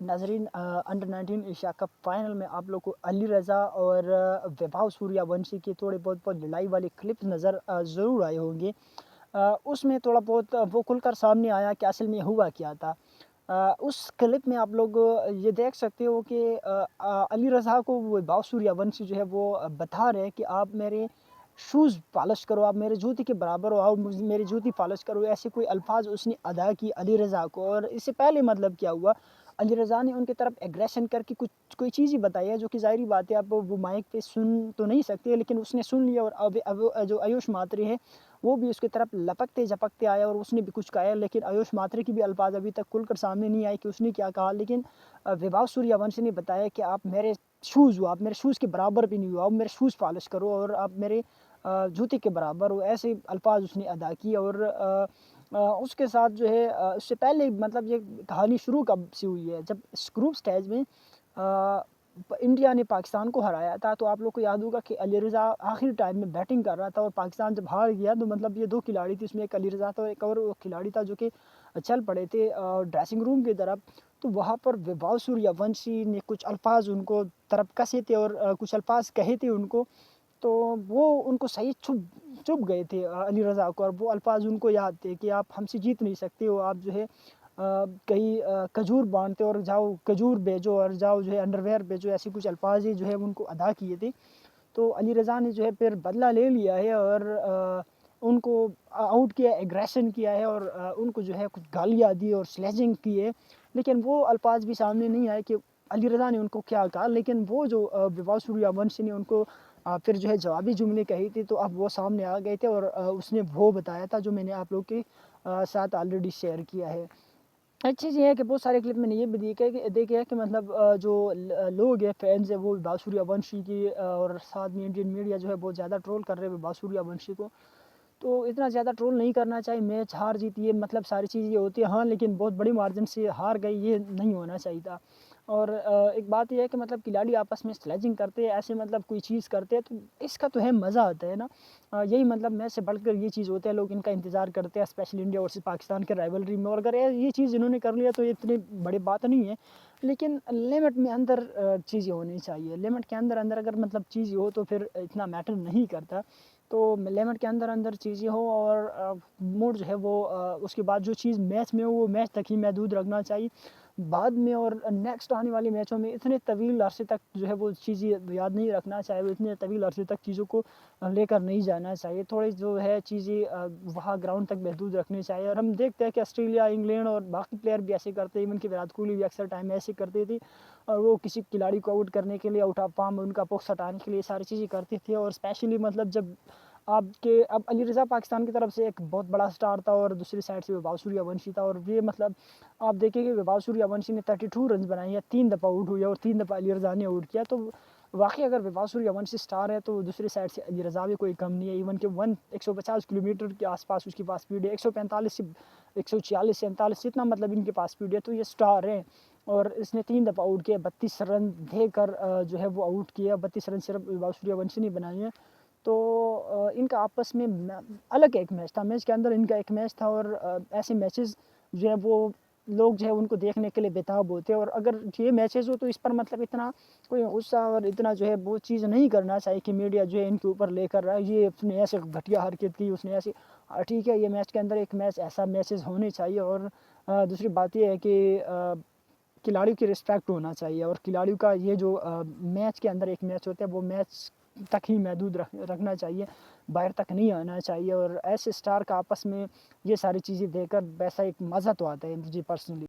नाज़रीन, under 19 Asia cup final में आप लोग को अली रज़ा और वैभव सूर्यवंशी के थोड़े बहुत लड़ाई वाले क्लिप नज़र ज़रूर आए होंगे। उसमें थोड़ा बहुत वो खुलकर सामने आया कि असल में हुआ क्या था। उस क्लिप में आप लोग ये देख सकते हो कि अली रज़ा को वैभव सूर्यवंशी जो है वो बता रहे हैं कि आप मेरे शूज़ पॉलिश करो, आप मेरे जूते के बराबर हो, आप मेरी जूती पॉलिश करो। ऐसे कोई अल्फ़ाज़ उसने अदा की अली रज़ा को। और इससे पहले मतलब क्या हुआ, अली रज़ा ने उनकी तरफ एग्रेशन करके कुछ कोई चीज़ ही बताई है, जो कि ज़ाहिर-सी बात है, आप वो माइक पे सुन तो नहीं सकते, लेकिन उसने सुन लिया। और अब जो आयुष मात्रे है, वो भी उसकी तरफ लपकते-झपकते आया और उसने भी कुछ कहा, लेकिन आयुष मात्रे की भी अल्फ़ाज़ अभी तक खुलकर सामने नहीं आए कि उसने क्या कहा। लेकिन वैभव सूर्यवंशी ने बताया कि आप मेरे शूज़ हो, आप मेरे शूज़ के बराबर भी नहीं हो, आप मेरे शूज़ पॉलिश करो और आप मेरे जूते के बराबर हो। ऐसे अल्फ़ाज़ उसने अदा किए। और उसके साथ जो है, उससे पहले मतलब ये कहानी शुरू कब से हुई है, जब इस ग्रुप स्टेज में इंडिया ने पाकिस्तान को हराया था। तो आप लोग को याद होगा कि अली रज़ा आखिरी टाइम में बैटिंग कर रहा था और पाकिस्तान जब हार गया, तो मतलब ये 2 खिलाड़ी थे, उसमें एक अली रज़ा था और एक और वो खिलाड़ी था जो कि चल पड़े थे ड्रेसिंग रूम की तरफ। तो वहाँ पर वैभव सूर्यवंशी ने कुछ अल्फ़ाज़ उनको तरफ कसे थे और कुछ अल्फ़ाज़ कहे थे उनको। तो वो उनको सही चुभ गए थे अली रज़ा को। और वो अल्फ़ाज़ उनको याद थे कि आप हमसे जीत नहीं सकते हो, आप जो है कहीं खजूर बाँटते हो और जाओ खजूर बेचो और जाओ जो है अंडरवियर बेचो, ऐसे कुछ अल्फ़ाज़ ही जो है उनको अदा किए थे। तो अली रज़ा ने जो है फिर बदला ले लिया है और उनको आउट किया, एग्रेशन किया है और उनको जो है कुछ गालियाँ दी और स्लैजिंग की है। लेकिन वो अल्फ़ाज़ भी सामने नहीं आए कि अली रज़ा ने उनको क्या कहा। लेकिन वो जो वैभव सूर्यवंशी ने उनको फिर जो है जवाबी जुमले कही थी, तो अब वो सामने आ गए थे और उसने वो बताया था जो मैंने आप लोग के साथ ऑलरेडी शेयर किया है। एक चीज़ ये है कि बहुत सारे क्लिप मैंने ये भी देखे हैं कि मतलब जो लोग हैं, फैन्स हैं, वो वैभव सूर्यवंशी की और साथ में इंडियन मीडिया जो है बहुत ज़्यादा ट्रोल कर रहे हैं वैभव सूर्यवंशी को। तो इतना ज़्यादा ट्रोल नहीं करना चाहिए। मैच हार-जीत ये मतलब सारी चीज़ें होती हैं, हाँ, लेकिन बहुत बड़ी मार्जिन से हार गए, ये नहीं होना चाहिए था। और एक बात ये है कि मतलब खिलाड़ी आपस में स्लेजिंग करते हैं, ऐसे मतलब कोई चीज़ करते हैं, तो इसका तो है मज़ा आता है ना। यही मतलब मैच से बढ़कर ये चीज़ होता है, लोग इनका इंतज़ार करते हैं, स्पेशली इंडिया वर्सेस पाकिस्तान के राइवलरी में। और अगर ये चीज़ इन्होंने कर लिया तो ये इतनी बड़ी बात नहीं है। लेकिन लिमिट में अंदर चीज़ें होनी चाहिए। लिमिट के अंदर-अंदर अगर मतलब चीज़ हो तो फिर इतना मैटर नहीं करता। तो लिमिट के अंदर-अंदर चीज़ें हो और मूड जो है वो उसके बाद जो चीज़ मैच में हो वो मैच तक ही महदूद रखना चाहिए। बाद में और नेक्स्ट आने वाले मैचों में इतने तवील अरसे तक जो है वो चीज़ें याद नहीं रखना चाहिए, वो इतने तवील अरसे तक चीज़ों को लेकर नहीं जाना चाहिए। थोड़ी जो है चीज़ें वहाँ ग्राउंड तक महदूद रखनी चाहिए। और हम देखते हैं कि ऑस्ट्रेलिया, इंग्लैंड और बाकी प्लेयर भी ऐसे करते हैं, इवन कि विराट कोहली भी अक्सर टाइम ऐसे करते थे। और वो किसी खिलाड़ी को आउट करने के लिए, आउट ऑफ फॉर्म उनका पॉक्स हटाने के लिए सारी चीज़ें करते थे। और स्पेशली मतलब जब आपके अब अली रज़ा पाकिस्तान की तरफ से एक बहुत बड़ा स्टार था और दूसरी साइड से वैभव सूर्यवंशी था। और ये मतलब आप देखेंगे वैभव सूर्यवंशी ने 32 रन्स बनाए हैं, 3 दफ़ा आउट हुए और 3 दफ़ा अली रज़ा ने आउट किया। तो वाक़ई अगर वैभव सूर्यवंशी स्टार है तो दूसरी साइड से अली रज़ा भी कोई कम नहीं है। इवन कि 150 किलोमीटर के आस-पास उसके पास स्पीड है, 145 से 146 से 39 इतना मतलब इनके पास स्पीड है, तो ये स्टार हैं। और इसने 3 दफ़ा आउट किया, 32 रन देकर जो है वो आउट किया। 32 रन सिर्फ वैभव सूर्यवंशी ने बनाए हैं। तो इनका आपस में अलग एक मैच था, मैच के अंदर इनका एक मैच था। और ऐसे मैचेस जो है वो लोग जो है उनको देखने के लिए बेताब होते हैं। और अगर ये मैचेस हो तो इस पर मतलब इतना कोई गुस्सा और इतना जो है वो चीज़ नहीं करना चाहिए कि मीडिया जो है इनके ऊपर लेकर रहा है, ये उसने ऐसे घटिया हरकत की, उसने ऐसे ठीक है, ये मैच के अंदर एक मैच ऐसा मैचेस होने चाहिए। और दूसरी बात ये है कि खिलाड़ियों की रिस्पेक्ट होना चाहिए। और खिलाड़ियों का ये जो मैच के अंदर एक मैच होता है वो मैच तक ही महदूद रखना चाहिए, बाहर तक नहीं आना चाहिए। और ऐसे स्टार का आपस में ये सारी चीज़ें देखकर वैसा एक मज़ा तो आता है मुझे पर्सनली।